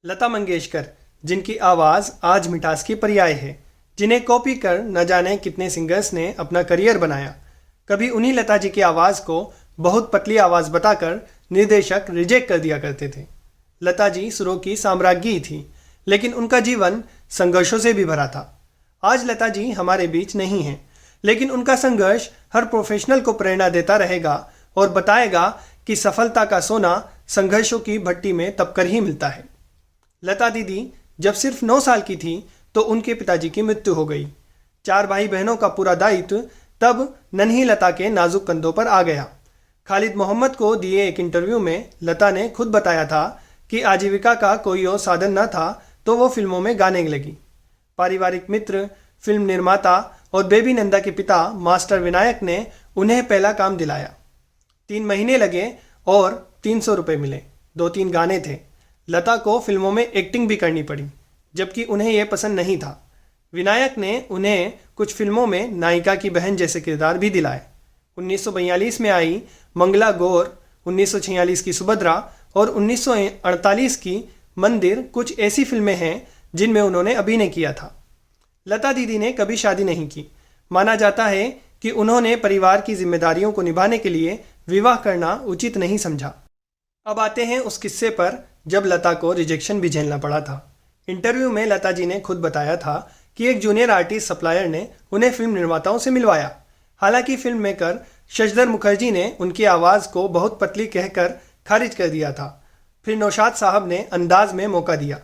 लता मंगेशकर, जिनकी आवाज़ आज मिठास की पर्याय है, जिन्हें कॉपी कर न जाने कितने सिंगर्स ने अपना करियर बनाया। कभी उन्हीं लता जी की आवाज़ को बहुत पतली आवाज़ बताकर निर्देशक रिजेक्ट कर दिया करते थे। लता जी सुरों की साम्राज्ञी थी, लेकिन उनका जीवन संघर्षों से भी भरा था। आज लता जी हमारे बीच नहीं हैं, लेकिन उनका संघर्ष हर प्रोफेशनल को प्रेरणा देता रहेगा और बताएगा कि सफलता का सोना संघर्षों की भट्टी में तपकर ही मिलता है। लता दीदी जब सिर्फ 9 साल की थी तो उनके पिताजी की मृत्यु हो गई। 4 भाई बहनों का पूरा दायित्व तब नन्ही लता के नाजुक कंधों पर आ गया। खालिद मोहम्मद को दिए एक इंटरव्यू में लता ने खुद बताया था कि आजीविका का कोई और साधन न था तो वो फिल्मों में गाने लगी। पारिवारिक मित्र, फिल्म निर्माता और बेबी नंदा के पिता मास्टर विनायक ने उन्हें पहला काम दिलाया। 3 महीने लगे और 300 रुपये मिले। 2-3 गाने थे। लता को फिल्मों में एक्टिंग भी करनी पड़ी, जबकि उन्हें यह पसंद नहीं था। विनायक ने उन्हें कुछ फिल्मों में नायिका की बहन जैसे किरदार भी दिलाए। 1942 में आई मंगला गौर, 1946 की सुभद्रा और 1948 की मंदिर कुछ ऐसी फिल्में हैं जिनमें उन्होंने अभिनय किया था। लता दीदी ने कभी शादी नहीं की। माना जाता है कि उन्होंने परिवार की जिम्मेदारियों को निभाने के लिए विवाह करना उचित नहीं समझा। अब आते हैं उस किस्से पर जब लता को रिजेक्शन भी झेलना पड़ा था। इंटरव्यू में लता जी ने खुद बताया था कि एक जूनियर आर्टिस्ट सप्लायर ने उन्हें फिल्म निर्माताओं से मिलवाया। हालांकि फिल्म मेकर शशधर मुखर्जी ने उनकी आवाज़ को बहुत पतली कहकर खारिज कर दिया था। फिर नौशाद साहब ने अंदाज में मौका दिया।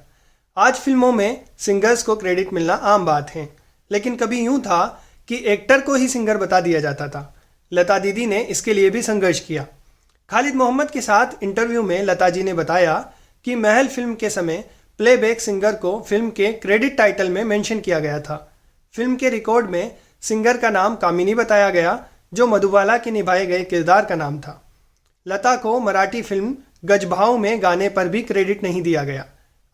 आज फिल्मों में सिंगर्स को क्रेडिट मिलना आम बात है, लेकिन कभी यूं था कि एक्टर को ही सिंगर बता दिया जाता था। लता दीदी ने इसके लिए भी संघर्ष किया। खालिद मोहम्मद के साथ इंटरव्यू में लता जी ने बताया कि महल फिल्म के समय प्लेबैक सिंगर को फिल्म के क्रेडिट टाइटल में मेंशन किया गया था। फिल्म के रिकॉर्ड में सिंगर का नाम कामिनी बताया गया, जो मधुबाला के निभाए गए किरदार का नाम था। लता को मराठी फिल्म गजभाऊ में गाने पर भी क्रेडिट नहीं दिया गया।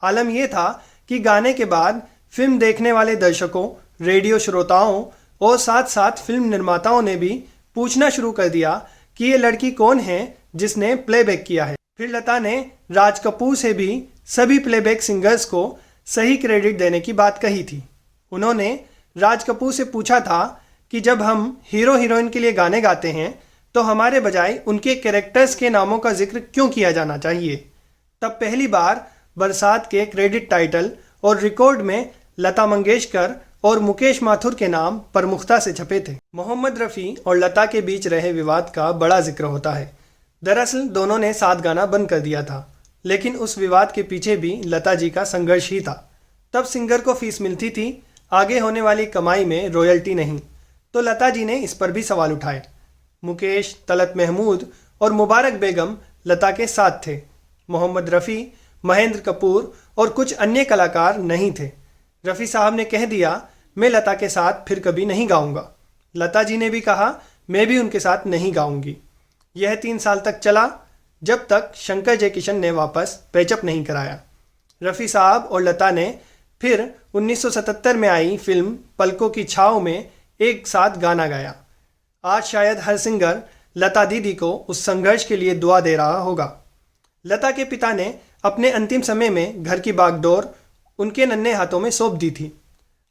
आलम यह था कि गाने के बाद फिल्म देखने वाले दर्शकों, रेडियो श्रोताओं और साथ साथ फिल्म निर्माताओं ने भी पूछना शुरू कर दिया कि ये लड़की कौन है जिसने प्लेबैक किया है। फिर लता ने राज कपूर से भी सभी प्लेबैक सिंगर्स को सही क्रेडिट देने की बात कही थी। उन्होंने राज कपूर से पूछा था कि जब हम हीरो हीरोइन के लिए गाने गाते हैं तो हमारे बजाय उनके कैरेक्टर्स के नामों का जिक्र क्यों किया जाना चाहिए। तब पहली बार बरसात के क्रेडिट टाइटल और रिकॉर्ड में लता मंगेशकर और मुकेश माथुर के नाम प्रमुखता से छपे थे। मोहम्मद रफ़ी और लता के बीच रहे विवाद का बड़ा जिक्र होता है। दरअसल दोनों ने साथ गाना बंद कर दिया था, लेकिन उस विवाद के पीछे भी लता जी का संघर्ष ही था। तब सिंगर को फीस मिलती थी, आगे होने वाली कमाई में रॉयल्टी नहीं। तो लता जी ने इस पर भी सवाल उठाए। मुकेश, तलत महमूद और मुबारक बेगम लता के साथ थे। मोहम्मद रफ़ी, महेंद्र कपूर और कुछ अन्य कलाकार नहीं थे। रफ़ी साहब ने कह दिया, मैं लता के साथ फिर कभी नहीं गाऊंगा। लता जी ने भी कहा, मैं भी उनके साथ नहीं गाऊंगी। यह 3 साल तक चला, जब तक शंकर जयकिशन ने वापस पैचअप नहीं कराया। रफ़ी साहब और लता ने फिर 1977 में आई फिल्म पलकों की छाँव में एक साथ गाना गाया। आज शायद हर सिंगर लता दीदी को उस संघर्ष के लिए दुआ दे रहा होगा। लता के पिता ने अपने अंतिम समय में घर की बागडोर उनके नन्हे हाथों में सौंप दी थी।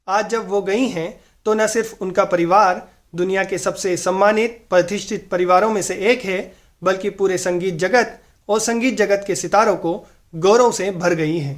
आज जब वो गई हैं तो न सिर्फ उनका परिवार दुनिया के सबसे सम्मानित प्रतिष्ठित परिवारों में से एक है, बल्कि पूरे संगीत जगत और संगीत जगत के सितारों को गौरव से भर गई है।